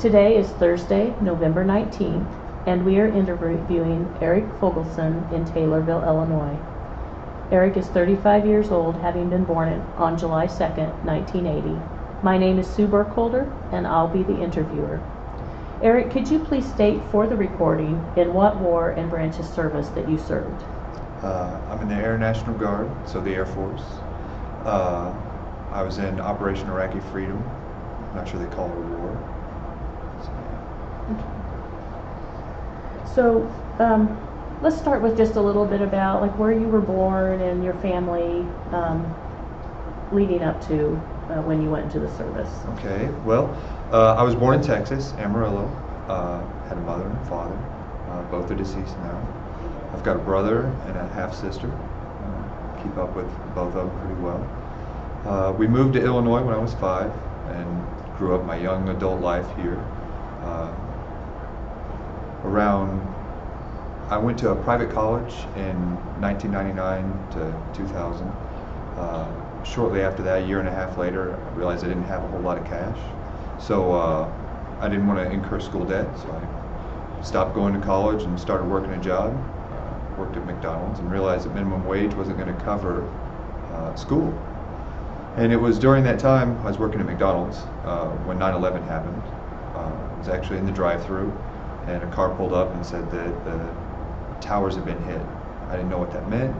Today is Thursday, November 19th, and we are interviewing Eric Fogelson in Taylorville, Illinois. Eric is 35 years old, having been born on July 2nd, 1980. My name is Sue Burkholder, and I'll be the interviewer. Eric, could you please state for the recording in what war and branch of service that you served? I'm in the Air National Guard, so the Air Force. I was in Operation Iraqi Freedom. I'm not sure they call it a war. So, let's start with just a little bit about like where you were born and your family leading up to when you went into the service. Okay, well, I was born in Texas, Amarillo. Had a mother and a father. Both are deceased now. I've got a brother and a half-sister. Keep up with both of them pretty well. We moved to Illinois when I was 5 and grew up my young adult life here. I went to a private college in 1999 to 2000. Shortly after that, a year and a half later, I realized I didn't have a whole lot of cash. So I didn't want to incur school debt, so I stopped going to college and started working a job. Worked at McDonald's and realized that minimum wage wasn't going to cover school. And it was during that time I was working at McDonald's when 9/11 happened. I was actually in the drive-thru, and a car pulled up and said that the towers had been hit. I didn't know what that meant,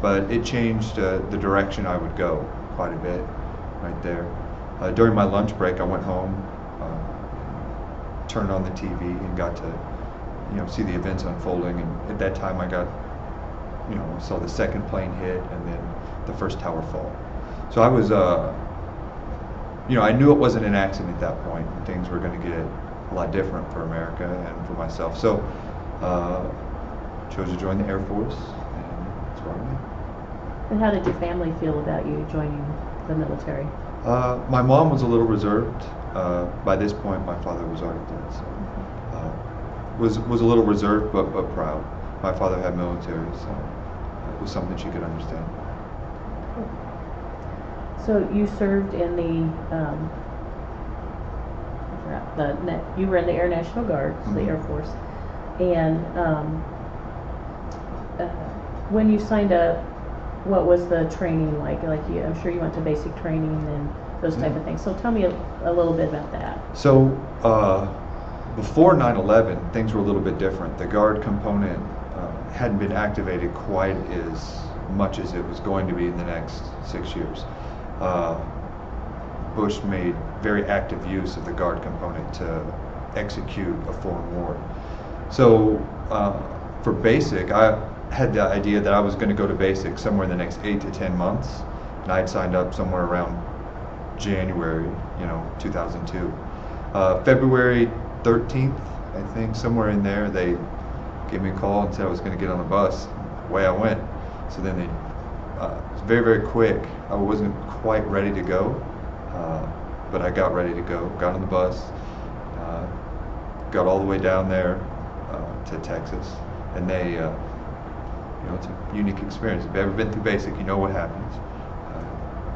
but it changed the direction I would go quite a bit right there. During my lunch break, I went home, turned on the TV, and got to see the events unfolding. And at that time, I got saw the second plane hit and then the first tower fall. So I was I knew it wasn't an accident at that point. Things were going to get a lot different for America and for myself. So chose to join the Air Force, and that's where I'm at. And how did your family feel about you joining the military? My mom was a little reserved. By this point, my father was already dead, so was a little reserved, but proud. My father had military, so it was something she could understand. So you served in you were in the Air National Guard, mm-hmm. The Air Force, and when you signed up, what was the training like? I'm sure you went to basic training and those type of things. So tell me a little bit about that. So before 9/11, things were a little bit different. The Guard component hadn't been activated quite as much as it was going to be in the next 6 years. Bush made very active use of the Guard component to execute a foreign war. So for basic, I had the idea that I was going to go to basic somewhere in the next 8 to 10 months, and I'd signed up somewhere around January, 2002. February 13th, I think, somewhere in there, they gave me a call and said I was going to get on a bus. Away I went. So then it was very, very quick. I wasn't quite ready to go, but I got ready to go. Got on the bus, got all the way down there to Texas, and they, it's a unique experience. If you've ever been through basic, you know what happens.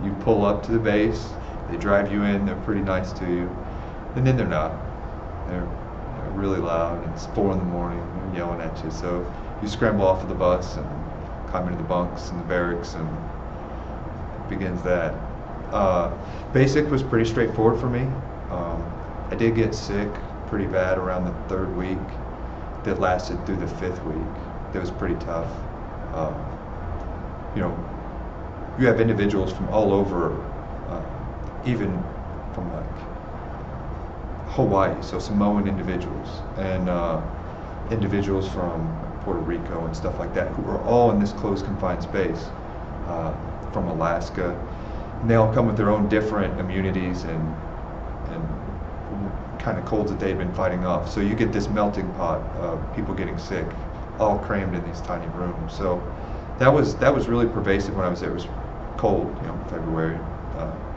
You pull up to the base, they drive you in, they're pretty nice to you, and then they're not. They're really loud, and it's 4 in the morning, they're yelling at you. So you scramble off of the bus and climb into the bunks in the barracks, and it begins that. Basic was pretty straightforward for me. I did get sick pretty bad around the 3rd week. That lasted through the 5th week. That was pretty tough. You have individuals from all over, even from like Hawaii, so Samoan individuals, and individuals from Puerto Rico and stuff like that, who are all in this closed confined space, from Alaska. And they all come with their own different immunities and kind of colds that they've been fighting off. So you get this melting pot of people getting sick, all crammed in these tiny rooms. So that was really pervasive when I was there. It was cold, February,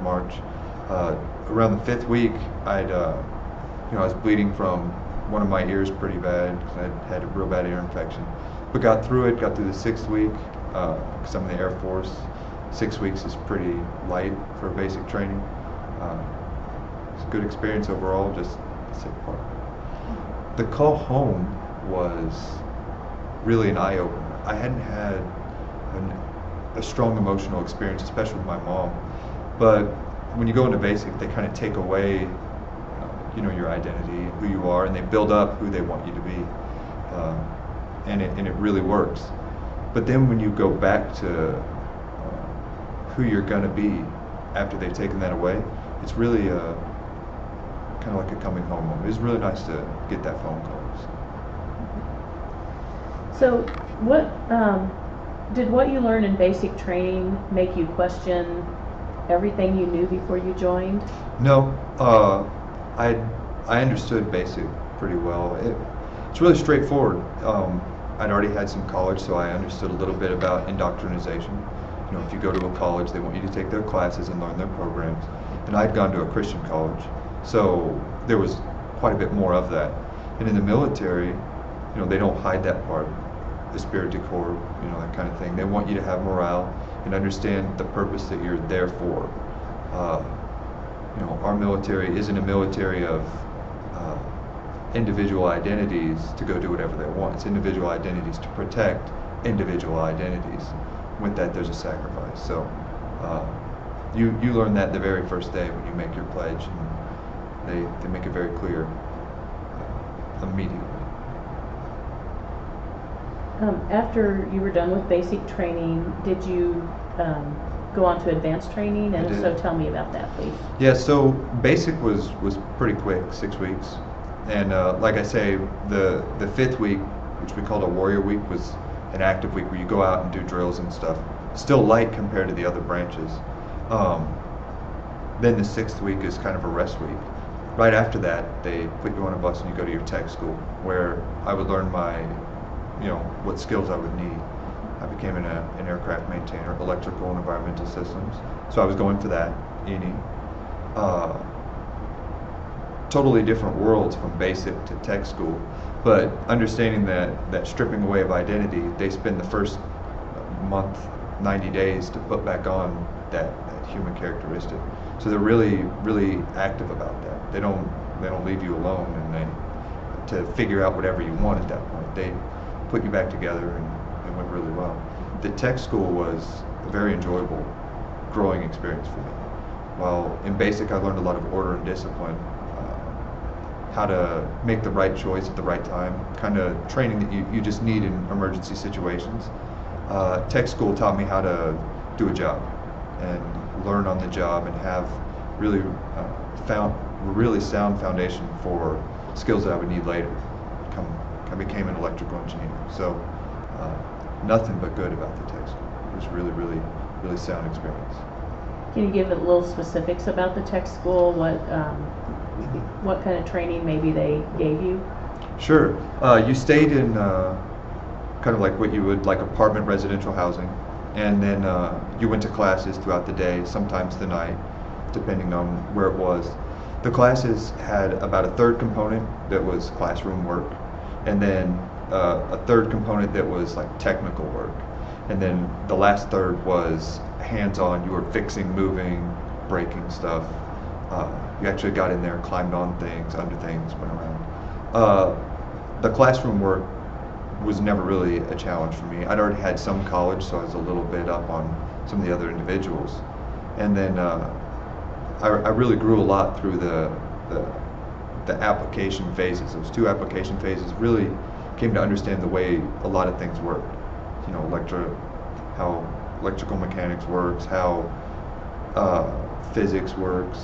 March. Around the 5th week, I was bleeding from one of my ears pretty bad because I had a real bad ear infection. But got through the 6th week, because I'm in the Air Force. 6 weeks is pretty light for basic training. It's a good experience overall, just the sick part. The call home was really an eye-opener. I hadn't had a strong emotional experience, especially with my mom. But when you go into basic, they kind of take away, your identity, who you are, and they build up who they want you to be, and it really works. But then when you go back to who you're gonna be after they've taken that away, it's really kind of like a coming home moment. It was really nice to get that phone call. So, did what you learned in basic training make you question everything you knew before you joined? No, I understood basic pretty well. It's really straightforward. I'd already had some college, so I understood a little bit about indoctrination. If you go to a college, they want you to take their classes and learn their programs. And I'd gone to a Christian college, so there was quite a bit more of that. And in the military, they don't hide that part, esprit de corps, that kind of thing. They want you to have morale and understand the purpose that you're there for. Our military isn't a military of individual identities to go do whatever they want. It's individual identities to protect individual identities. With that, there's a sacrifice. So you learn that the very first day when you make your pledge, and they make it very clear immediately. After you were done with basic training, did you go on to advanced training? And if so, tell me about that, please. Yeah, so basic was pretty quick, 6 weeks. And like I say, the 5th week, which we called a warrior week, was an active week where you go out and do drills and stuff. Still light compared to the other branches. Then the 6th week is kind of a rest week. Right after that, they put you on a bus and you go to your tech school, where I would learn what skills I would need. I became an aircraft maintainer, electrical and environmental systems. So I was going for that, ENE. Totally different worlds from basic to tech school, but understanding that stripping away of identity, they spend the first month, 90 days to put back on that human characteristic. So they're really, really active about that. They don't leave you alone to figure out whatever you want at that point. They put you back together, and it went really well. The tech school was a very enjoyable, growing experience for me. While in basic I learned a lot of order and discipline, how to make the right choice at the right time, kind of training that you just need in emergency situations. Tech school taught me how to do a job and learn on the job and have really really sound foundation for skills that I would need later. I became an electrical engineer. So nothing but good about the tech school. It was really, really, really sound experience. Can you give a little specifics about the tech school? What kind of training maybe they gave you? Sure. You stayed in kind of like what you would like apartment residential housing, and then you went to classes throughout the day, sometimes the night, depending on where it was. The classes had about a third component that was classroom work, and then a third component that was like technical work, and then the last third was hands-on. You were fixing, moving, breaking stuff. You actually got in there, climbed on things, under things, went around. The classroom work was never really a challenge for me. I'd already had some college, so I was a little bit up on some of the other individuals. And then I really grew a lot through the application phases. Those 2 application phases really came to understand the way a lot of things worked. How electrical mechanics works, how physics works.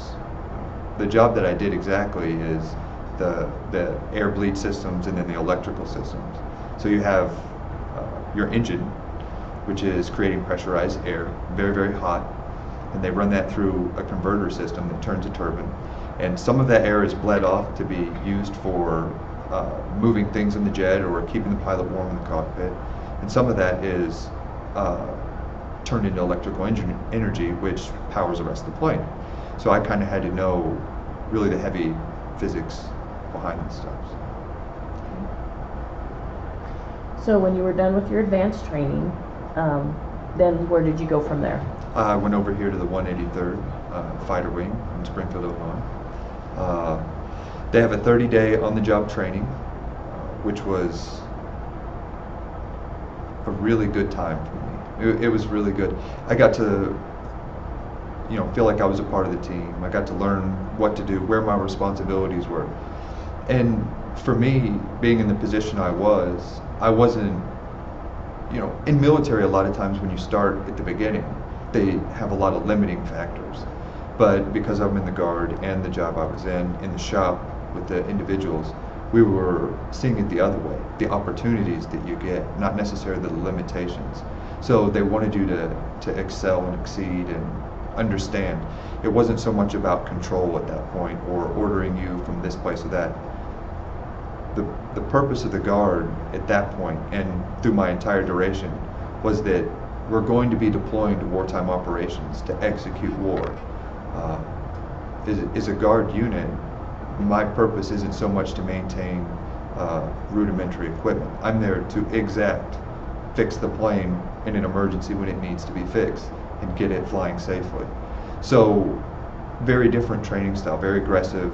The job that I did exactly is the air bleed systems and then the electrical systems. So you have your engine, which is creating pressurized air, very, very hot, and they run that through a converter system that turns a turbine. And some of that air is bled off to be used for moving things in the jet or keeping the pilot warm in the cockpit. And some of that is turned into electrical energy, which powers the rest of the plane. So I kind of had to know really the heavy physics behind that stuff. So when you were done with your advanced training, then where did you go from there? I went over here to the 183rd Fighter Wing in Springfield, Illinois. They have a 30-day on-the-job training, which was a really good time for me. It was really good. I got to, feel like I was a part of the team. I got to learn what to do, where my responsibilities were. And for me, being in the position I wasn't, in military a lot of times when you start at the beginning, they have a lot of limiting factors. But because I'm in the Guard and the job I was in the shop with the individuals, we were seeing it the other way, the opportunities that you get, not necessarily the limitations. So they wanted you to excel and exceed and understand. It wasn't so much about control at that point or ordering you from this place or that. The purpose of the Guard at that point and through my entire duration was that we're going to be deploying to wartime operations to execute war. As a Guard unit, my purpose isn't so much to maintain rudimentary equipment. I'm there to fix the plane in an emergency when it needs to be fixed and get it flying safely. So very different training style, very aggressive,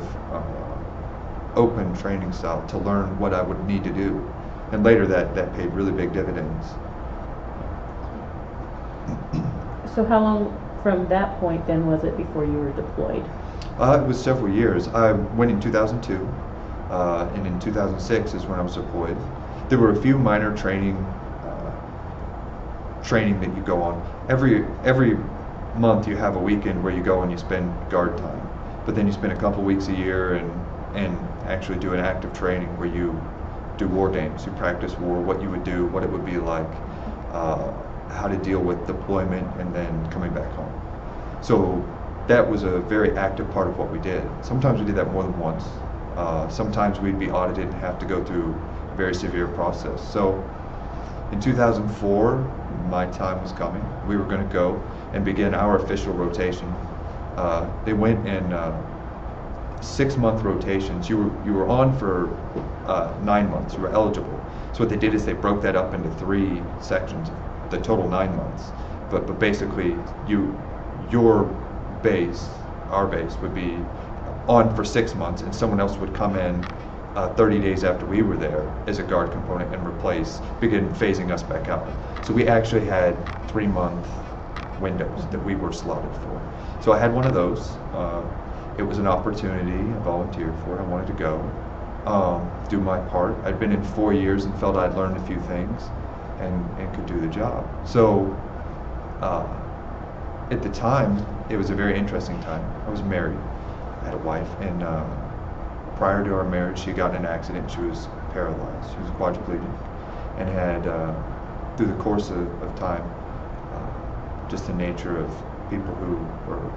open training style to learn what I would need to do. And later that paid really big dividends. So how long from that point then was it before you were deployed? It was several years. I went in 2002, and in 2006 is when I was deployed. There were a few minor training that you go on. Every month you have a weekend where you go and you spend Guard time, but then you spend a couple weeks a year and actually do an active training where you do war games. You practice war, what you would do, what it would be like, how to deal with deployment and then coming back home. So that was a very active part of what we did. Sometimes we did that more than once. Sometimes we'd be audited and have to go through a very severe process. So in 2004, my time was coming. We were going to go and begin our official rotation. They went in 6-month rotations. You were on for 9 months. You were eligible. So what they did is they broke that up into 3 sections, the total 9 months. But basically, your base, our base, would be on for 6 months, and someone else would come in 30 days after we were there as a Guard component and begin phasing us back out. So we actually had 3-month windows that we were slotted for. So I had one of those. It was an opportunity I volunteered for. I wanted to go, do my part. I'd been in 4 years and felt I'd learned a few things and could do the job. So at the time, it was a very interesting time. I was married. I had a wife, and prior to our marriage, she got in an accident. She was paralyzed. She was quadriplegic, and had, through the course of time, just the nature of people who were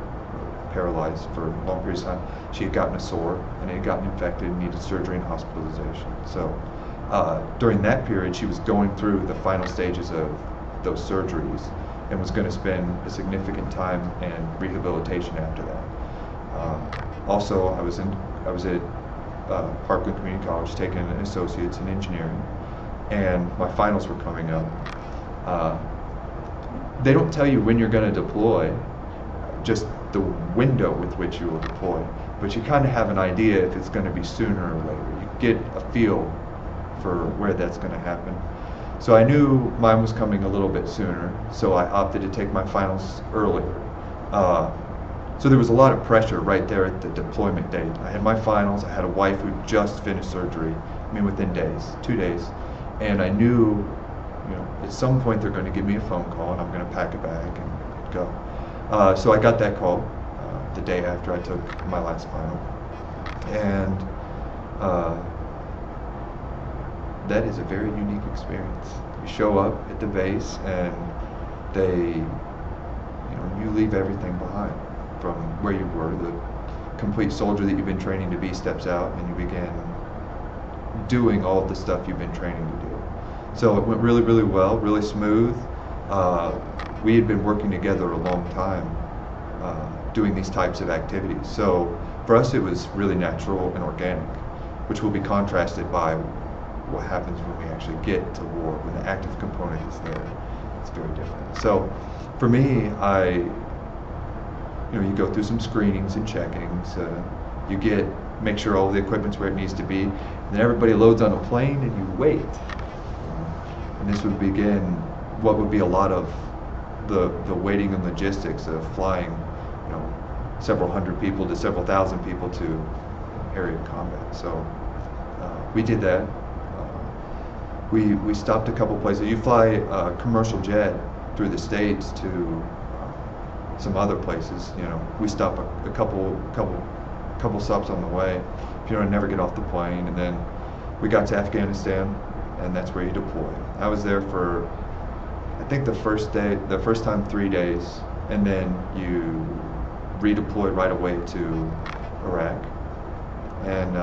paralyzed for long periods of time, she had gotten a sore, and it had gotten infected and needed surgery and hospitalization. So during that period, she was going through the final stages of those surgeries and was going to spend a significant time in rehabilitation after that. Also, I was at Parkland Community College taking an associate's in engineering, and my finals were coming up. They don't tell you when you're going to deploy, just the window with which you will deploy, but you kind of have an idea if it's going to be sooner or later. You get a feel for where that's going to happen. So I knew mine was coming a little bit sooner, so I opted to take my finals earlier. So there was a lot of pressure right there at the deployment date. I had my finals, I had a wife who just finished surgery, within days, 2 days, and I knew, at some point they're going to give me a phone call and I'm going to pack a bag and go. So I got that call the day after I took my last final, and that is a very unique experience. You show up at the base and you leave everything behind from where you were. The complete soldier that you've been training to be steps out, and you begin doing all of the stuff you've been training to do. So it went really, really well, really smooth. We had been working together a long time doing these types of activities. So for us it was really natural and organic, which will be contrasted by what happens when we actually get to war, when the active component is there. It's very different. So for me, you go through some screenings and checkings. You make sure all the equipment's where it needs to be, and then everybody loads on a plane and you wait. And this would begin what would be a lot of the waiting and logistics of flying, several hundred people to several thousand people to area combat. So we did that. We stopped a couple places. You fly a commercial jet through the States to some other places. We stop a couple stops on the way. Never get off the plane, and then we got to Afghanistan, and that's where you deploy. I was there for, I think the first time 3 days, and then you redeployed right away to Iraq. And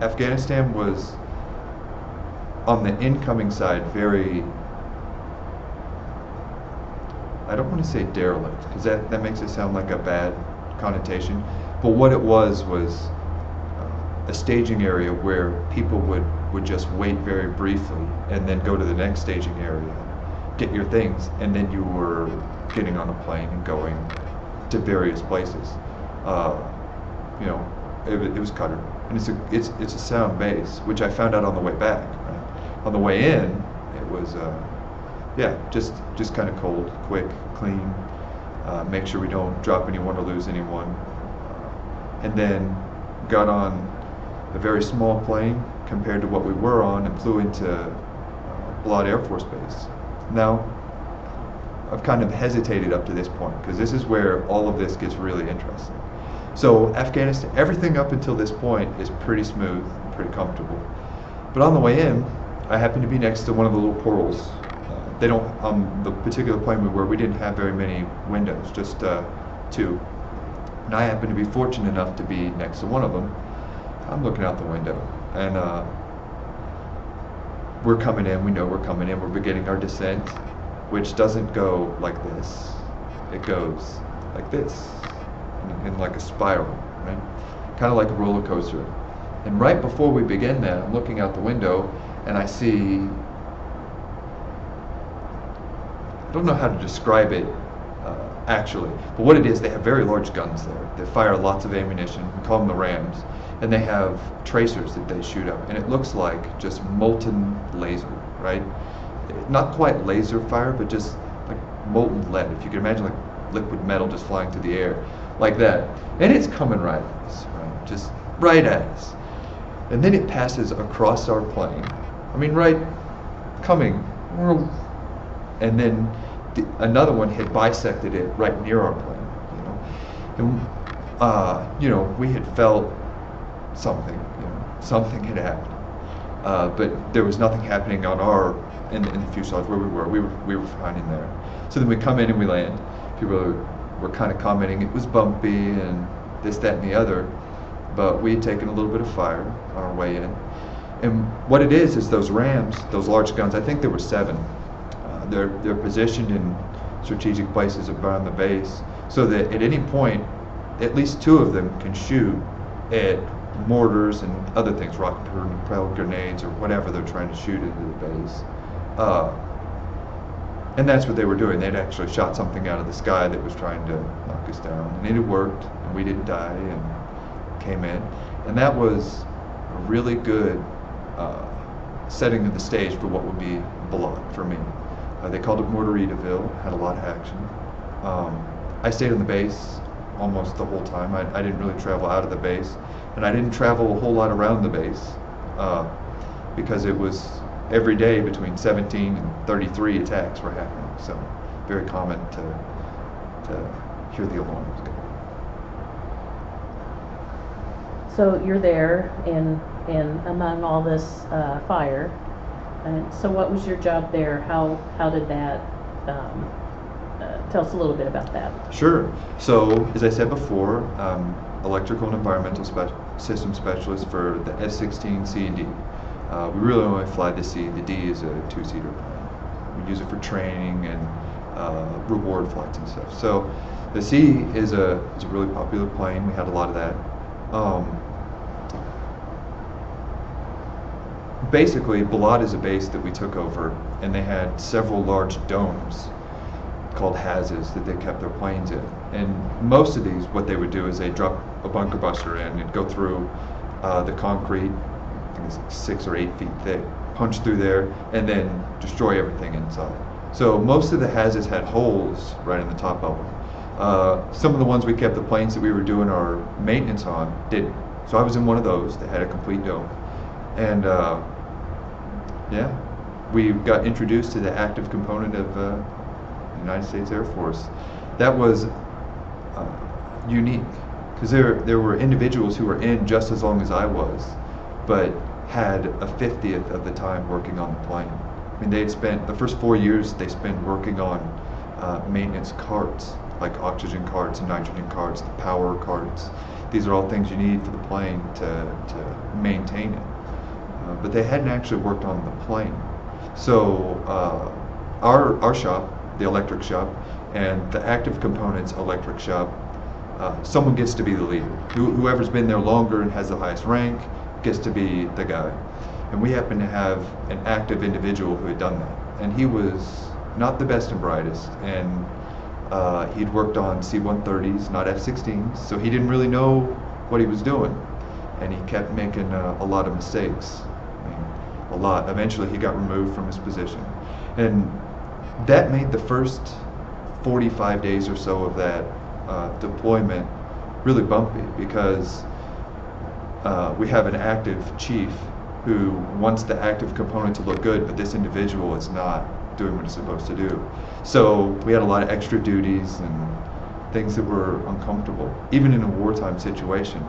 Afghanistan was, on the incoming side, very, I don't want to say derelict, because that makes it sound like a bad connotation, but what it was a staging area where people would just wait very briefly and then go to the next staging area, get your things, and then you were getting on a plane and going to various places. It was Qatar, and it's a sound base, which I found out on the way back. Right? On the way in, it was just kind of cold, quick, clean. Make sure we don't drop anyone or lose anyone, and then got on a very small plane compared to what we were on, and flew into Balad Air Force Base. Now, I've kind of hesitated up to this point, because this is where all of this gets really interesting. So Afghanistan, everything up until this point is pretty smooth, pretty comfortable. But on the way in, I happened to be next to one of the little portals. They don't, on the particular plane we were, we didn't have very many windows, just 2. And I happened to be fortunate enough to be next to one of them. I'm looking out the window, and we're coming in, we know we're coming in, we're beginning our descent, which doesn't go like this, it goes like this, in like a spiral, right? Kind of like a roller coaster. And right before we begin that, I'm looking out the window, and I see, I don't know how to describe it actually, but what it is, they have very large guns there. They fire lots of ammunition, we call them the Rams, and they have tracers that they shoot up, and it looks like just molten laser, right? Not quite laser fire, but just like molten lead, if you can imagine, like liquid metal just flying through the air, like that. And it's coming right at us, right? Just right at us. And then it passes across our plane. I mean, right, coming, and then another one had bisected it right near our plane, And we had felt something, something had happened, but there was nothing happening on our in the fuselage where we were. We were fine in there. So then we come in and we land. People were kind of commenting it was bumpy and this, that, and the other, but we had taken a little bit of fire on our way in. And what it is those Rams, those large guns. I think there were 7. They're positioned in strategic places around the base, so that at any point, at least 2 of them can shoot at mortars and other things, rocket-propelled grenades or whatever they're trying to shoot into the base. And that's what they were doing. They'd actually shot something out of the sky that was trying to knock us down, and it had worked, and we didn't die, and came in. And that was a really good setting of the stage for what would be Balad for me. They called it Mortaritaville, had a lot of action. I stayed on the base almost the whole time. I didn't really travel out of the base, and I didn't travel a whole lot around the base because it was every day between 17 and 33 attacks were happening. So very common to hear the alarms go. So you're there in among all this fire. And so what was your job there? How did that, tell us a little bit about that. Sure. So, as I said before, electrical and environmental system specialist for the F-16 C and D. We really only fly the C. The D is a 2-seater plane. We use it for training and reward flights and stuff. So the C is a really popular plane. We had a lot of that. Basically, Balad is a base that we took over, and they had several large domes called hazes that they kept their planes in. And most of these, what they would do is they drop a bunker buster in and go through the concrete, I think it's like 6 or 8 feet thick, punch through there, and then destroy everything inside. So most of the hazards had holes right in the top of them. Some of the ones we kept, the planes that we were doing our maintenance on, didn't. So I was in one of those that had a complete dome. And yeah, we got introduced to the active component of the United States Air Force. That was unique, because there were individuals who were in just as long as I was, but had a 50th of the time working on the plane. I mean, they had spent the first 4 years they spent working on maintenance carts, like oxygen carts and nitrogen carts, the power carts. These are all things you need for the plane to maintain it. But they hadn't actually worked on the plane. So our shop, the electric shop, and the active components electric shop, someone gets to be the leader. Whoever's been there longer and has the highest rank gets to be the guy. And we happened to have an active individual who had done that. And he was not the best and brightest. And he'd worked on C-130s, not F-16s, so he didn't really know what he was doing. And he kept making a lot of mistakes. I mean, a lot. Eventually he got removed from his position. And that made the first 45 days or so of that deployment really bumpy, because we have an active chief who wants the active component to look good, but this individual is not doing what it's supposed to do. So we had a lot of extra duties and things that were uncomfortable. Even in a wartime situation,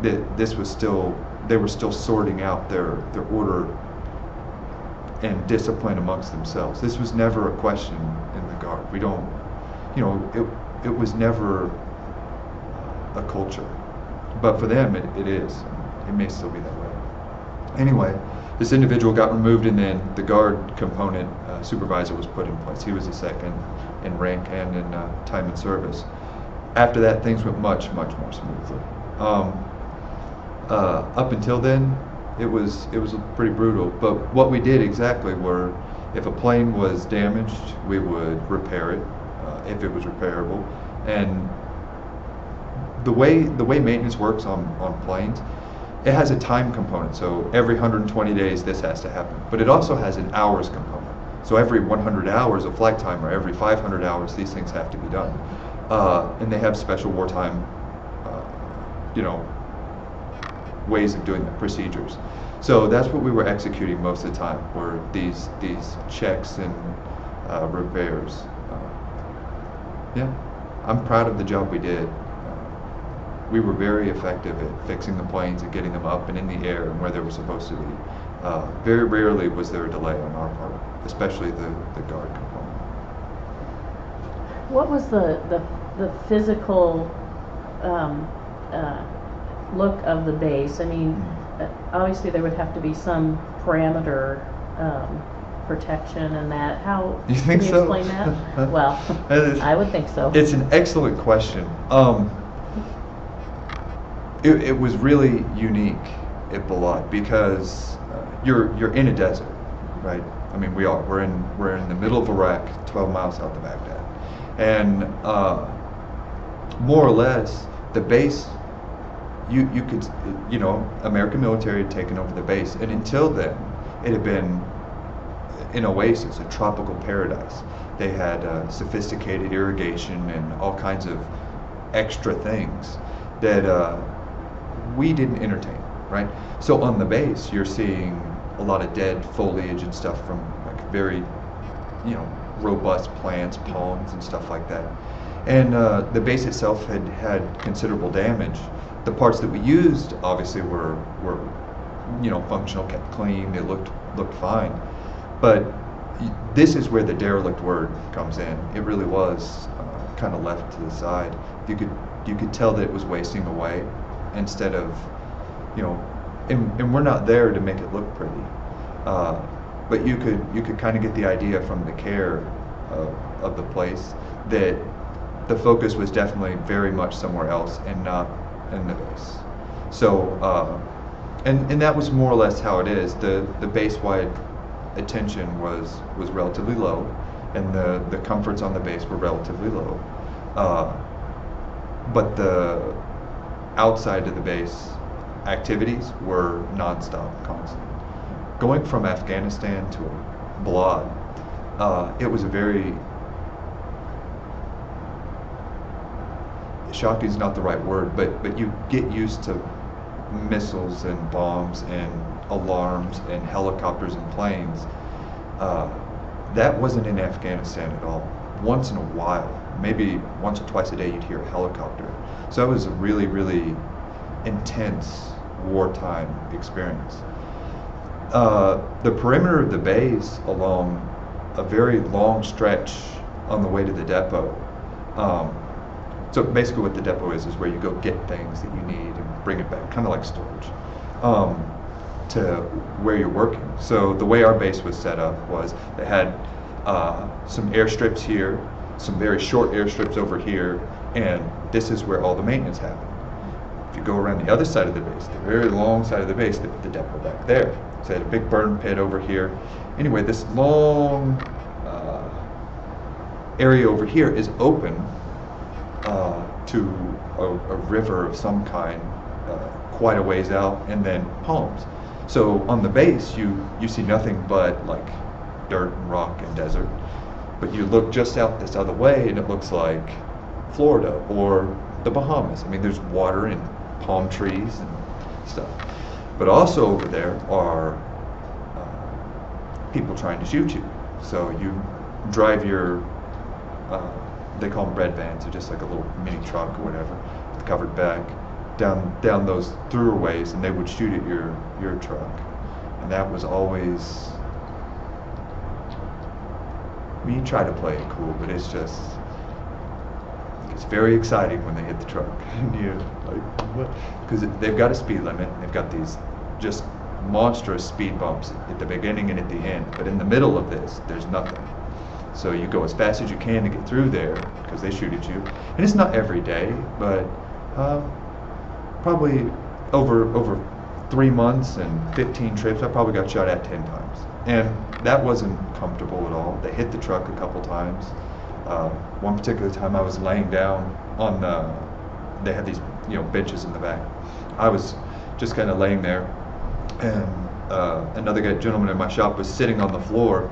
they were still sorting out their order and discipline amongst themselves. This was never a question in the Guard. We don't, it was never a culture. But for them, it is. It may still be that way. Anyway, this individual got removed, and then the Guard component supervisor was put in place. He was the second in rank and in time in service. After that, things went much, much more smoothly. Up until then, it was pretty brutal. But what we did exactly were, if a plane was damaged, we would repair it if it was repairable. And the way maintenance works on planes, it has a time component. So every 120 days this has to happen. But it also has an hours component. So every 100 hours of flight time, or every 500 hours, these things have to be done. And they have special wartime, ways of doing the procedures. So that's what we were executing most of the time, were these checks and repairs. Yeah, I'm proud of the job we did. We were very effective at fixing the planes and getting them up and in the air and where they were supposed to be. Very rarely was there a delay on our part, especially the Guard component. What was the physical look of the base? I mean, obviously there would have to be some parameter protection and that. How you think can you so? explain that? Well, I would think so. It's an excellent question. It was really unique at Balad, because you're in a desert, right? I mean, we're in the middle of Iraq, 12 miles south of Baghdad, and more or less the base. You could, American military had taken over the base, and until then, it had been an oasis, a tropical paradise. They had sophisticated irrigation and all kinds of extra things that we didn't entertain, right? So on the base, you're seeing a lot of dead foliage and stuff from like very, robust plants, palms and stuff like that. And the base itself had considerable damage. The parts that we used obviously were functional, kept clean, they looked fine. But this is where the derelict word comes in. It really was kind of left to the side. You could tell that it was wasting away, instead of, and we're not there to make it look pretty. But you could kind of get the idea from the care of the place that the focus was definitely very much somewhere else and not in the base. So, and that was more or less how it is. The base-wide attention was relatively low. and the comforts on the base were relatively low. But the outside of the base activities were nonstop, constant. Going from Afghanistan to Balad, it was a very, shocking is not the right word, but you get used to missiles and bombs and alarms and helicopters and planes. That wasn't in Afghanistan at all. Once in a while, maybe once or twice a day, you'd hear a helicopter. So it was a really, really intense wartime experience. The perimeter of the base along a very long stretch on the way to the depot. So basically what the depot is where you go get things that you need and bring it back, kind of like storage, to where you're working. So the way our base was set up was they had some airstrips here, some very short airstrips over here, and this is where all the maintenance happened. If you go around the other side of the base, the very long side of the base, they put the depot back there. So they had a big burn pit over here. Anyway, this long area over here is open to a river of some kind, quite a ways out, and then palms. So on the base, you see nothing but like dirt and rock and desert. But you look just out this other way, and it looks like Florida or the Bahamas. I mean, there's water and palm trees and stuff. But also over there are people trying to shoot you. So you drive your, they call them bread vans, or just like a little mini truck or whatever, with covered back, down those throughways, and they would shoot at your truck. And that was always, I mean, you try to play it cool, but it's very exciting when they hit the truck. And you like, what? Because they've got a speed limit. They've got these just monstrous speed bumps at the beginning and at the end. But in the middle of this, there's nothing. So you go as fast as you can to get through there because they shoot at you. And it's not every day, but probably over 3 months and 15 trips, I probably got shot at 10 times. And that wasn't comfortable at all. They hit the truck a couple times. One particular time I was laying down on they had these benches in the back. I was just kind of laying there, and another gentleman in my shop was sitting on the floor,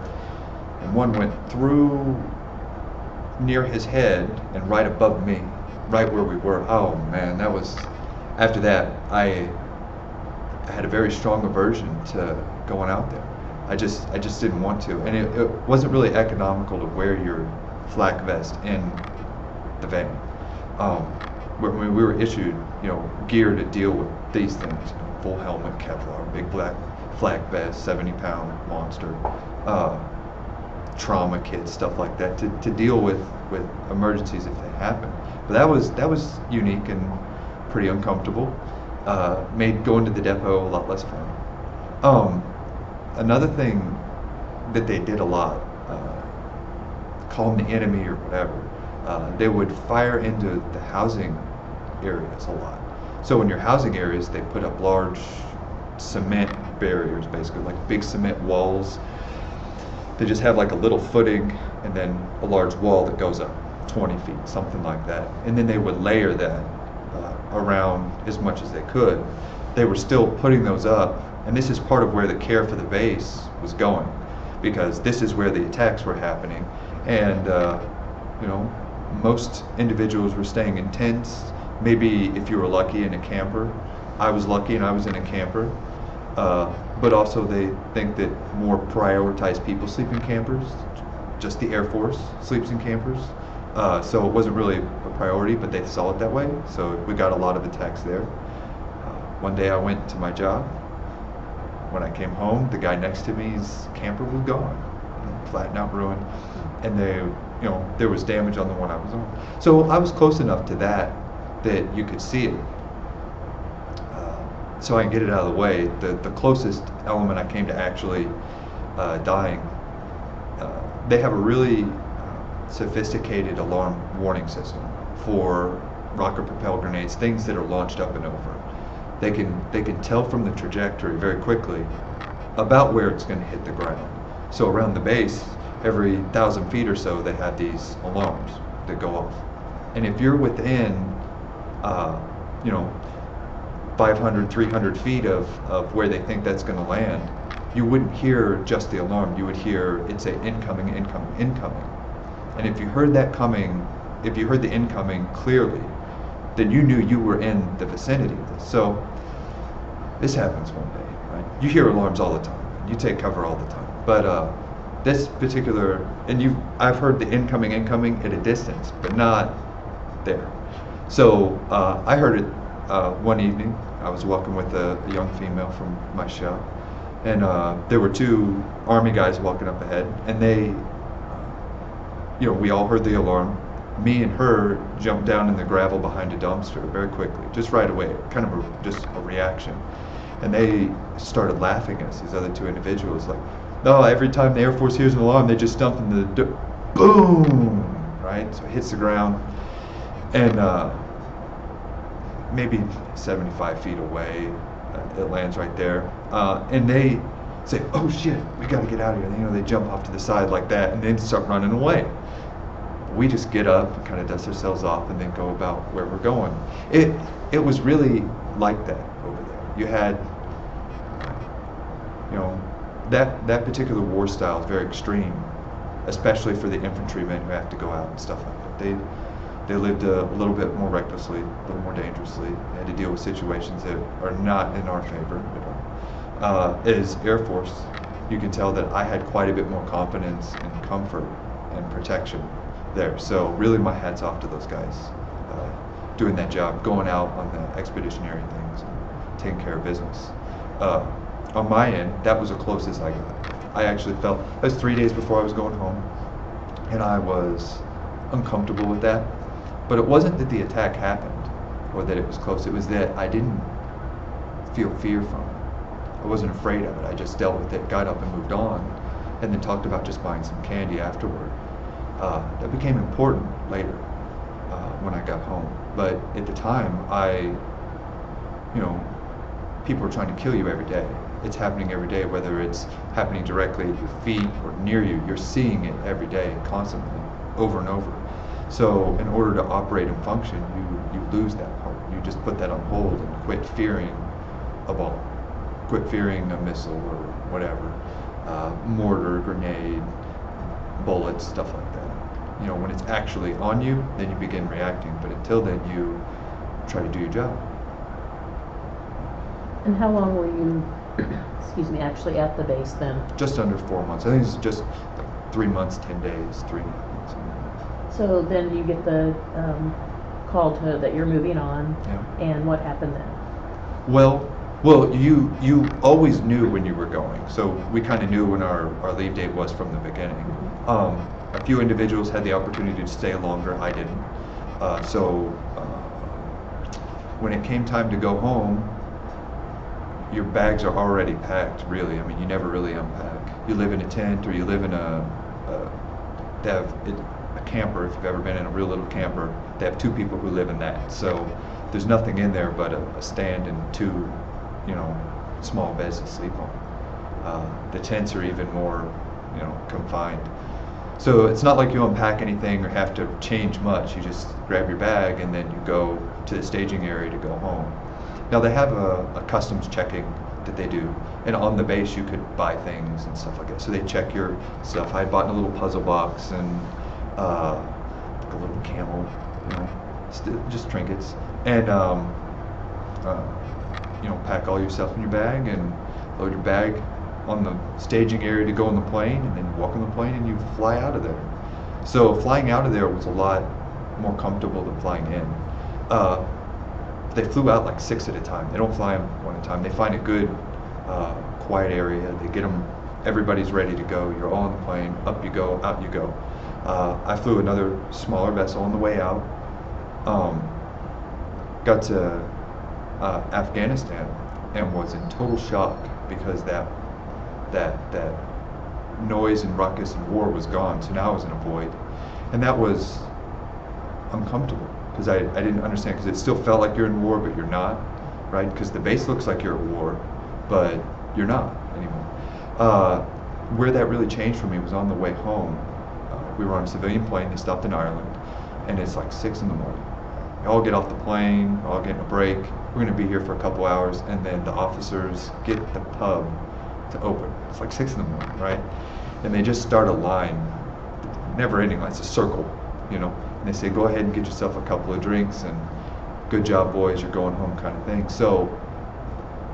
and one went through near his head and right above me, right where we were. Oh man, that was, after that I had a very strong aversion to going out there. I just didn't want to, and it wasn't really economical to wear your flak vest in the van. When we were issued, gear to deal with these things, full helmet, Kevlar, big black flak vest, 70-pound monster, trauma kits, stuff like that, to deal with emergencies if they happen. But that was unique and pretty uncomfortable. Made going to the depot a lot less fun. Another thing that they did a lot, call them the enemy or whatever, they would fire into the housing areas a lot. So in your housing areas, they put up large cement barriers, basically like big cement walls. They just have like a little footing and then a large wall that goes up 20 feet, something like that. And then they would layer that around as much as they could. They were still putting those up, and this is part of where the care for the base was going, because this is where the attacks were happening. And most individuals were staying in tents, maybe if you were lucky in a camper. I was lucky and I was in a camper, but also they think that more prioritized people sleep in campers. Just the Air Force sleeps in campers, so it wasn't really a priority, but they saw it that way, so we got a lot of attacks there. One day I went to my job. When I came home, the guy next to me's camper was gone, flat and out ruined, and there was damage on the one I was on. So I was close enough to that you could see it. So I can get it out of the way. The closest element I came to actually dying, they have a really sophisticated alarm warning system for rocket-propelled grenades, things that are launched up and over. They can tell from the trajectory very quickly about where it's going to hit the ground. So around the base, every 1,000 feet or so, they have these alarms that go off. And if you're within, you know, 500, 300 feet of where they think that's going to land, you wouldn't hear just the alarm. You would hear it say incoming, incoming, incoming. And if you heard that coming, if you heard the incoming clearly, then you knew you were in the vicinity of this. So this happens one day, right? You hear alarms all the time. You take cover all the time. But this particular, and I've heard the incoming, incoming at a distance, but not there. So I heard it one evening. I was walking with a young female from my shop, and there were two Army guys walking up ahead, and they, you know, we all heard the alarm. Me and her jumped down in the gravel behind a dumpster very quickly, just right away, kind of just a reaction. And they started laughing at us, these other two individuals, like, no, every time the Air Force hears an alarm, they just dump in the boom, right? So it hits the ground, and maybe 75 feet away, it lands right there. And they say, oh shit, we gotta get out of here. And, you know, they jump off to the side like that, and then start running away. We just get up and kind of dust ourselves off and then go about where we're going. It was really like that over there. You had, you know, that particular war style is very extreme, especially for the infantrymen who have to go out and stuff like that. They lived a little bit more recklessly, a little more dangerously. They had to deal with situations that are not in our favor at all. As Air Force, you can tell that I had quite a bit more confidence and comfort and protection there. So really my hat's off to those guys doing that job, going out on the expeditionary things and taking care of business. On my end, that was the closest I got. I actually felt, that was 3 days before I was going home, and I was uncomfortable with that. But it wasn't that the attack happened or that it was close, it was that I didn't feel fear from it. I wasn't afraid of it. I just dealt with it, got up and moved on, and then talked about just buying some candy afterward. That became important later when I got home. But at the time, you know, people are trying to kill you every day. It's happening every day, whether it's happening directly at your feet or near you. You're seeing it every day, constantly, over and over. So in order to operate and function, you lose that part. You just put that on hold and quit fearing a ball, quit fearing a missile or whatever, mortar, grenade, bullets, stuff like that. You know, when it's actually on you, then you begin reacting. But until then, you try to do your job. And how long were you, excuse me, actually at the base then? Just under 4 months. I think it's just 3 months, 10 days, 3.5 months. So then you get the call that you're moving on, Yeah. and what happened then? Well, you always knew when you were going. So we kind of knew when our leave date was from the beginning. A few individuals had the opportunity to stay longer. I didn't. So when it came time to go home, your bags are already packed, really. I mean, you never really unpack. You live in a tent, or you live in they have a camper. If you've ever been in a real little camper, they have two people who live in that. So there's nothing in there but a stand and two, you know, small beds to sleep on. The tents are even more, you know, confined. So it's not like you unpack anything or have to change much. You just grab your bag and then you go to the staging area to go home. Now they have a customs checking that they do, and on the base you could buy things and stuff like that. So they check your stuff. I had bought in a little puzzle box and like a little camel, you know, just trinkets, and you know, pack all your stuff in your bag and load your bag on the staging area to go on the plane, and then walk on the plane and you fly out of there. So flying out of there was a lot more comfortable than flying in. They flew out like 6 at a time. They don't fly them one at a time. They find a good quiet area. They get them, everybody's ready to go. You're all on the plane, up you go, out you go. I flew another smaller vessel on the way out. Got to Afghanistan and was in total shock because that noise and ruckus and war was gone. So now I was in a void, and that was uncomfortable because I didn't understand, because it still felt like you're in war, but you're not, right? Because the base looks like you're at war, but you're not anymore. where that really changed for me was on the way home. We were on a civilian plane. They stopped in Ireland, and it's like 6 in the morning. We all get off the plane, we're all getting a break. We're going to be here for a couple hours, and then the officers get the pub to open. It's like 6 in the morning, right? And they just start a line, never ending line. It's a circle, you know. And they say, go ahead and get yourself a couple of drinks, and good job, boys, you're going home, kind of thing. So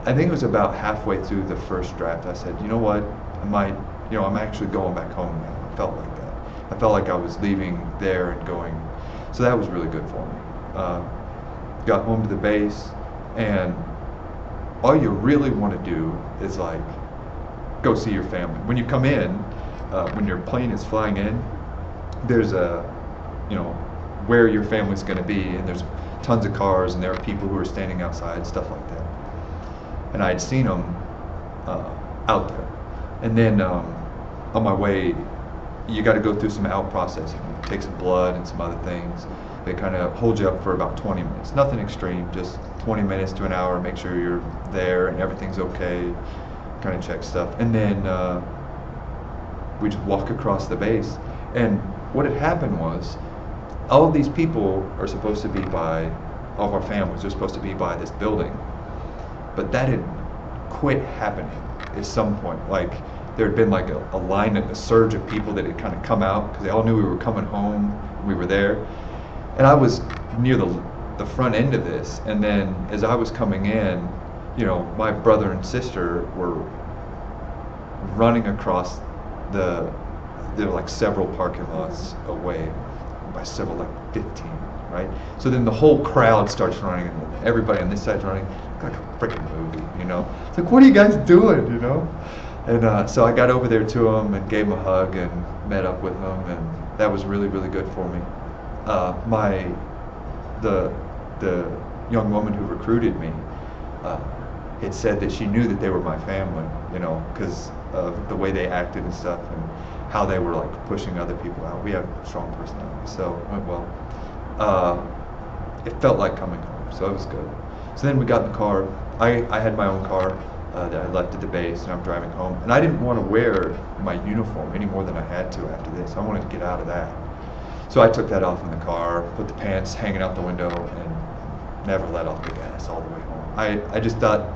I think it was about halfway through the first draft, I said, you know what, I'm actually going back home now. I felt like that. I felt like I was leaving there and going. So that was really good for me. Got home to the base, and all you really want to do is like go see your family. When you come in, when your plane is flying in, there's where your family's going to be, and there's tons of cars, and there are people who are standing outside, stuff like that. And I'd seen them out there. And then on my way, you got to go through some out processing. Take some blood and some other things. They kind of hold you up for about 20 minutes. Nothing extreme, just 20 minutes to an hour, make sure you're there and everything's okay, kind of check stuff. And then we just walk across the base. And what had happened was, all of these people are supposed to be by, all of our families are supposed to be by this building. But that had quit happening at some point. Like, there had been like a line and a surge of people that had kind of come out because they all knew we were coming home, we were there. And I was near the front end of this, and then as I was coming in, my brother and sister were running across there were like several parking lots away, by several, like 15, right? So then the whole crowd starts running, and everybody on this side's running, like a freaking movie, It's like, what are you guys doing, And so I got over there to them and gave them a hug and met up with them, and that was really, really good for me. The young woman who recruited me had said that she knew that they were my family, because of the way they acted and stuff, and how they were like pushing other people out. We have strong personalities, so it went well. It felt like coming home, so it was good. So then we got in the car. I had my own car that I left at the base, and I'm driving home. And I didn't want to wear my uniform any more than I had to after this. I wanted to get out of that. So I took that off in the car, put the pants hanging out the window, and never let off the gas all the way home. I just thought,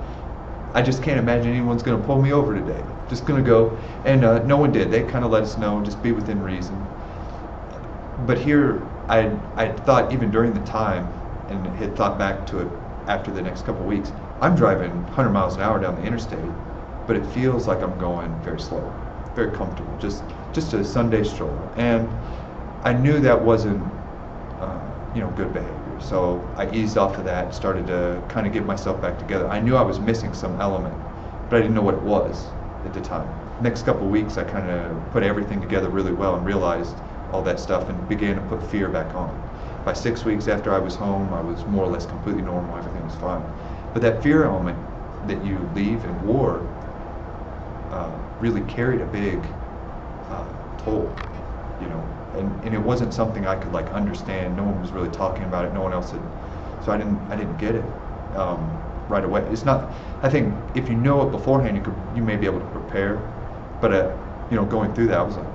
I just can't imagine anyone's going to pull me over today. Just going to go. And no one did. They kind of let us know, just be within reason. But here, I thought even during the time, and had thought back to it after the next couple of weeks, I'm driving 100 miles an hour down the interstate, but it feels like I'm going very slow, very comfortable, just a Sunday stroll. And I knew that wasn't, good behavior. So I eased off of that, started to kind of get myself back together. I knew I was missing some element, but I didn't know what it was at the time. Next couple of weeks, I kind of put everything together really well and realized all that stuff and began to put fear back on. By 6 weeks after I was home, I was more or less completely normal. Everything was fine. But that fear element that you leave in war really carried a big toll, and it wasn't something I could like understand. No one was really talking about it. No one else had, so I didn't get it right away. It's not. I think if you know it beforehand, you may be able to prepare. But going through that, I was like,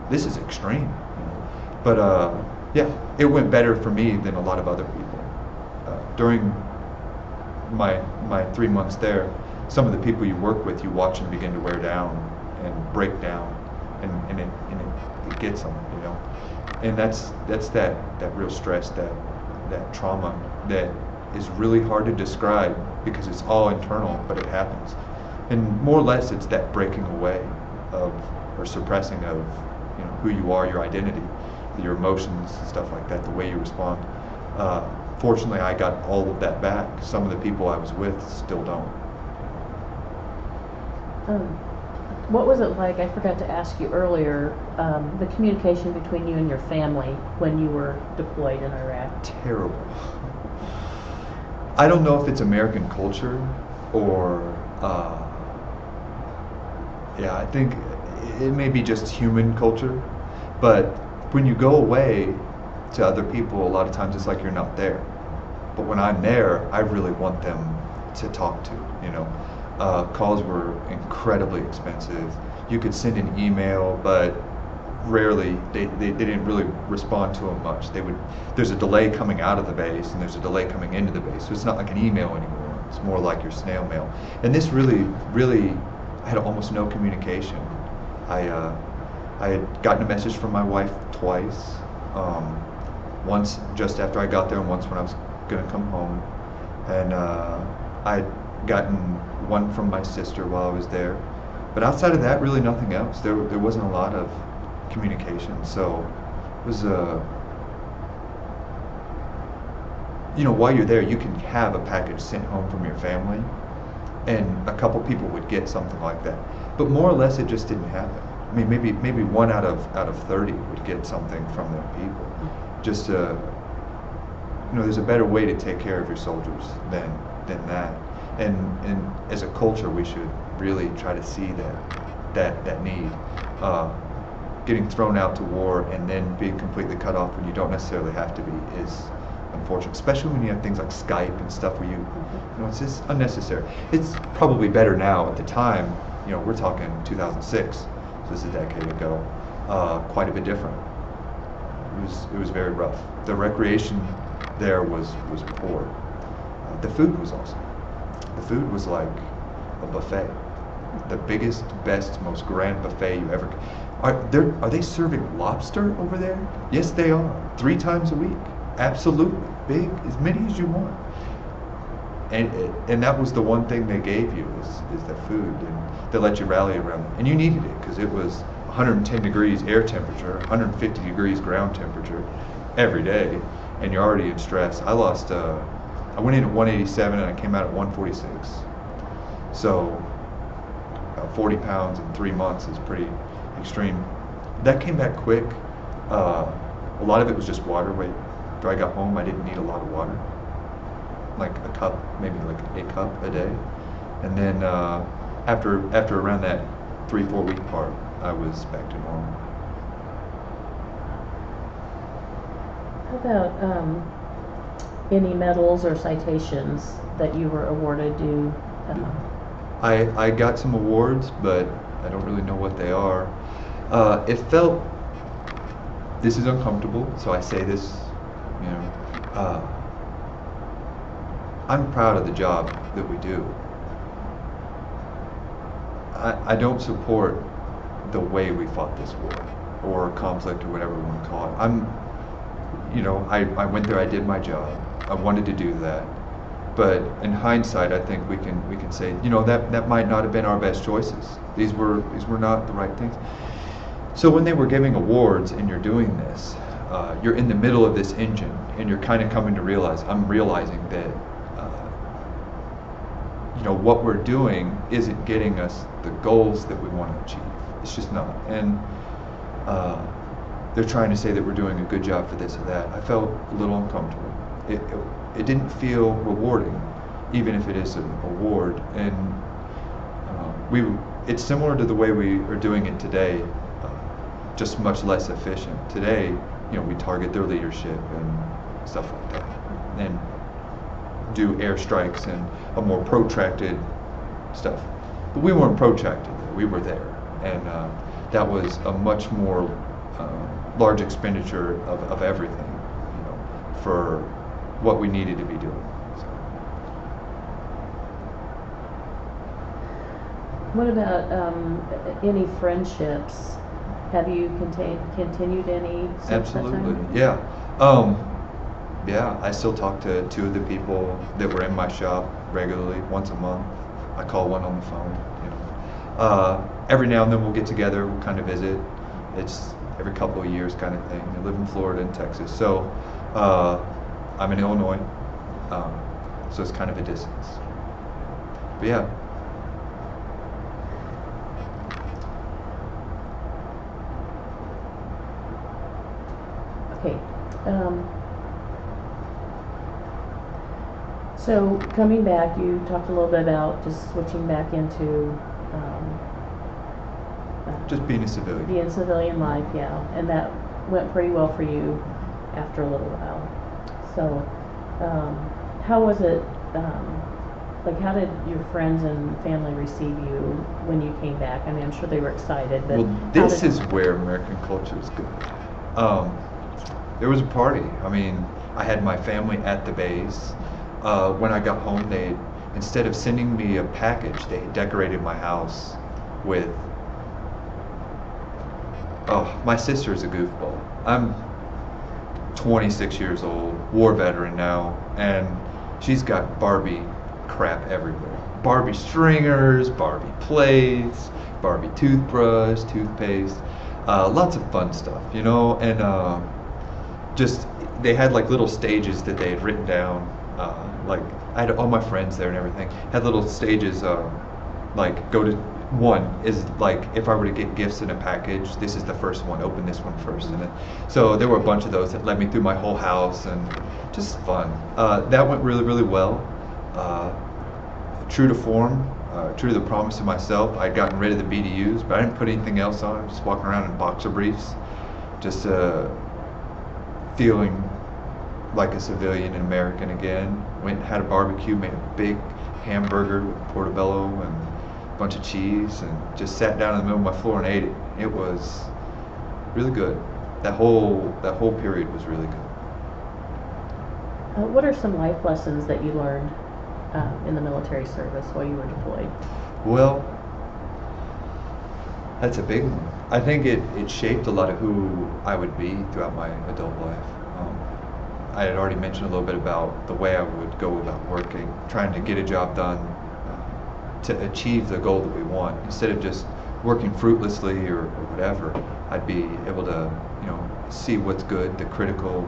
this is extreme. But yeah, it went better for me than a lot of other people. During my 3 months there, some of the people you work with, you watch them begin to wear down and break down, and it gets them, and that's that real stress, that trauma that is really hard to describe because it's all internal, but it happens. And more or less, it's that breaking away of, or suppressing of, who you are, your identity, your emotions, stuff like that, the way you respond. Fortunately, I got all of that back. Some of the people I was with still don't. What was it like? I forgot to ask you earlier, the communication between you and your family when you were deployed in Iraq. Terrible. I don't know if it's American culture or, I think it may be just human culture, but when you go away to other people, a lot of times it's like you're not there. But when I'm there, I really want them to talk to, Calls were incredibly expensive. you could send an email, but rarely they didn't really respond to them much. There's a delay coming out of the base and there's a delay coming into the base, so it's not like an email anymore. It's more like your snail mail. And this really I had almost no communication. I had gotten a message from my wife twice, once just after I got there and once when I was going to come home, and I'd gotten one from my sister while I was there, but outside of that, really nothing else. There wasn't a lot of communication, so it was while you're there, you can have a package sent home from your family, and a couple people would get something like that, but more or less it just didn't happen. I mean, maybe one out of 30 would get something from their people. Just there's a better way to take care of your soldiers than that, and as a culture, we should really try to see that need. Getting thrown out to war and then being completely cut off when you don't necessarily have to be is unfortunate, especially when you have things like Skype and stuff where it's just unnecessary. It's probably better now. At the time, we're talking 2006, so this is a decade ago, quite a bit different. It was very rough. The recreation there was poor. The food was awesome. The food was like a buffet, the biggest, best, most grand buffet you ever. Are they serving lobster over there? Yes, they are. 3 times a week. Absolutely. Big, as many as you want. And that was the one thing they gave you is the food, and they let you rally around it. And you needed it because it was 110 degrees air temperature, 150 degrees ground temperature every day, and you're already in stress. I went in at 187 and I came out at 146. So 40 pounds in 3 months is pretty extreme. That came back quick. A lot of it was just water weight. After I got home, I didn't need a lot of water, like a cup, maybe like a cup a day. And then after around that 3-4 week part, I was back to normal. How about any medals or citations that you were awarded? I got some awards, but I don't really know what they are. It felt, this is uncomfortable, so I say this, I'm proud of the job that we do. I don't support the way we fought this war or conflict or whatever we want to call it. I went there, I did my job. I wanted to do that. But in hindsight, I think we can say, that might not have been our best choices. These were not the right things. So when they were giving awards and you're doing this, you're in the middle of this engine and you're kind of coming to realize, I'm realizing that what we're doing isn't getting us the goals that we want to achieve. It's just not. And they're trying to say that we're doing a good job for this or that. I felt a little uncomfortable. It didn't feel rewarding, even if it is an award. And it's similar to the way we are doing it today, just much less efficient. Today, we target their leadership and stuff like that, and do airstrikes and a more protracted stuff. But we weren't protracted. We were there, and that was a much more large expenditure of everything, for what we needed to be doing. So. What about any friendships? Have you continued any since Absolutely, that time? yeah. Yeah, I still talk to 2 of the people that were in my shop regularly, once a month. I call one on the phone. Every now and then we'll get together, we'll kind of visit. It's every couple of years kind of thing. I live in Florida and Texas, so I'm in Illinois, so it's kind of a distance. But yeah. Okay. So coming back, you talked a little bit about just switching back into Just being a civilian. being civilian life, yeah, and that went pretty well for you after a little while. So, how was it Like, how did your friends and family receive you when you came back? I mean, I'm sure they were excited, but Well, this is where American culture is good. There was a party. I mean, I had my family at the base. When I got home, they, instead of sending me a package, they decorated my house with, oh, my sister is a goofball. I'm 26 years old, war veteran now, and she's got Barbie crap everywhere. Barbie stringers, Barbie plates, Barbie toothbrush, toothpaste, lots of fun stuff, you know, and just, they had like little stages that they had written down, like, I had all my friends there and everything, had little stages, like, go to, one is like, if I were to get gifts in a package, this is the first one, open this one first. And so there were a bunch of those that led me through my whole house, and just fun. That went really, really well. True to form, true to the promise to myself, I'd gotten rid of the BDUs, but I didn't put anything else on. I was just walking around in boxer briefs, just feeling like a civilian and American again. Went and had a barbecue, made a big hamburger with portobello and a bunch of cheese, and just sat down in the middle of my floor and ate it. It was really good. That whole period was really good. What are some life lessons that you learned in the military service while you were deployed? Well, that's a big one. I think it shaped a lot of who I would be throughout my adult life. I had already mentioned a little bit about the way I would go about working, trying to get a job done to achieve the goal that we want. Instead of just working fruitlessly or whatever, I'd be able to, you know, see what's good, the critical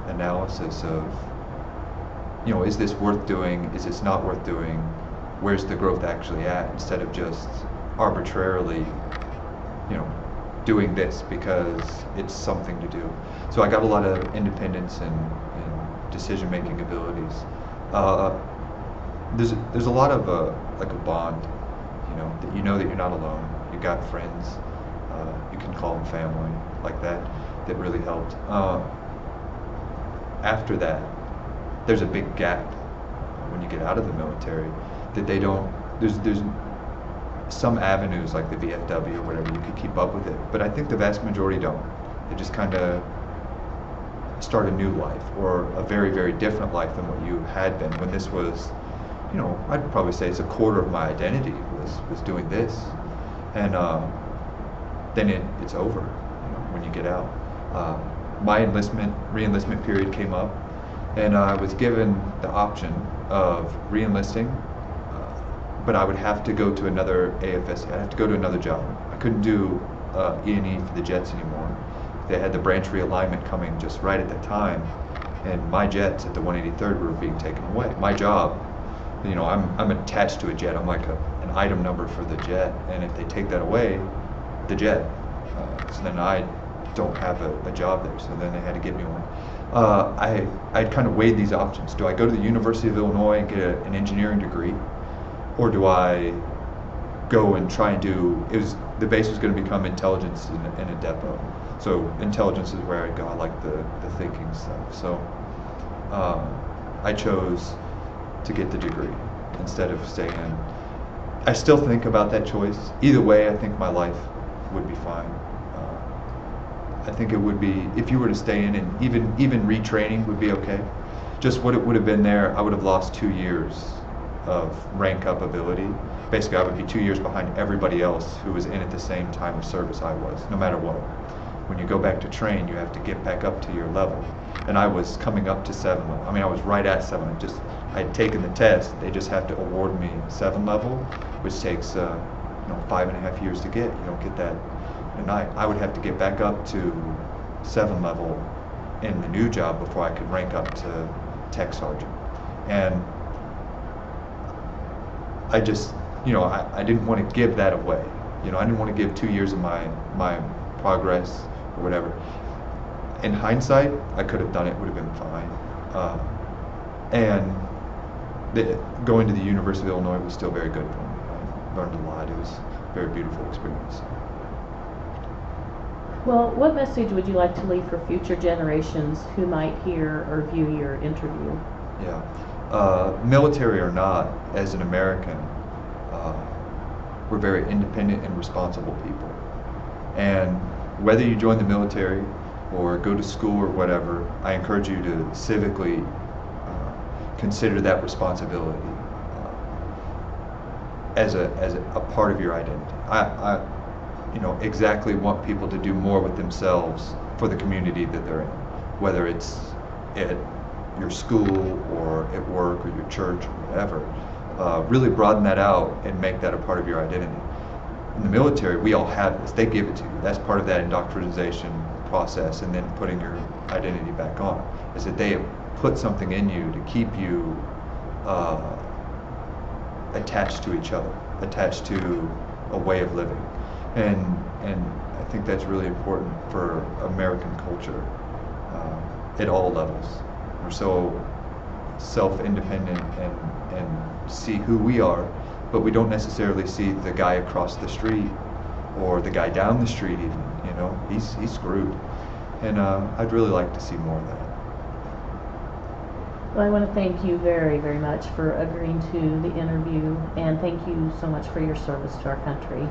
analysis of, you know, is this worth doing? Is this not worth doing? Where's the growth actually at? Instead of just arbitrarily, you know, doing this because it's something to do. So I got a lot of independence and decision-making abilities. There's a lot of like a bond, you know that you're not alone. You got friends. You can call them family, like that. That really helped. After that, there's a big gap when you get out of the military that they don't. There's some avenues like the VFW or whatever, you could keep up with it, but I think the vast majority don't. They just kind of start a new life, or a very, very different life than what you had been when this was, you know, I'd probably say it's a quarter of my identity was doing this, and then it's over, you know, when you get out. My re-enlistment period came up, and I was given the option of re-enlisting, but I would have to go to another AFS. I'd have to go to another job. I couldn't do E&E for the jets anymore. They had the branch realignment coming just right at that time, and my jets at the 183rd were being taken away. My job, you know, I'm attached to a jet. I'm like an item number for the jet, and if they take that away, the jet, so then I don't have a job there. So then they had to get me one. I'd kind of weighed these options. Do I go to the University of Illinois and get an engineering degree? Or do I go and try and do, the base was going to become intelligence in a depot. So intelligence is where I'd go. I like the thinking stuff. So I chose to get the degree instead of staying. I still think about that choice. Either way, I think my life would be fine. I think it would be, if you were to stay in, and even retraining would be okay. Just what it would have been there, I would have lost 2 years of rank up ability. Basically, I would be 2 years behind everybody else who was in at the same time of service I was, no matter what. When you go back to train, you have to get back up to your level. And I was coming up to 7 level. I mean, I was right at 7. I had taken the test. They just have to award me 7 level, which takes 5.5 years to get. You don't get that in a night. I would have to get back up to 7 level in the new job before I could rank up to tech sergeant. And I just, I didn't want to give that away. I didn't want to give 2 years of my progress or whatever. In hindsight, I could have done it, would have been fine. And going to the University of Illinois was still very good for me. I learned a lot. It was a very beautiful experience. Well, what message would you like to leave for future generations who might hear or view your interview? Yeah. Military or not, as an American, we're very independent and responsible people. And whether you join the military or go to school or whatever, I encourage you to civically consider that responsibility as a part of your identity. I exactly want people to do more with themselves for the community that they're in, whether it's at your school or at work or your church or whatever. Really broaden that out and make that a part of your identity. In the military, we all have this. They give it to you. That's part of that indoctrination process, and then putting your identity back on. Is that they have put something in you to keep you attached to each other, attached to a way of living, and I think that's really important for American culture at all levels. We're so self-independent and see who we are, but we don't necessarily see the guy across the street or the guy down the street even. He's screwed, and I'd really like to see more of that. Well, I want to thank you very, very much for agreeing to the interview, and thank you so much for your service to our country.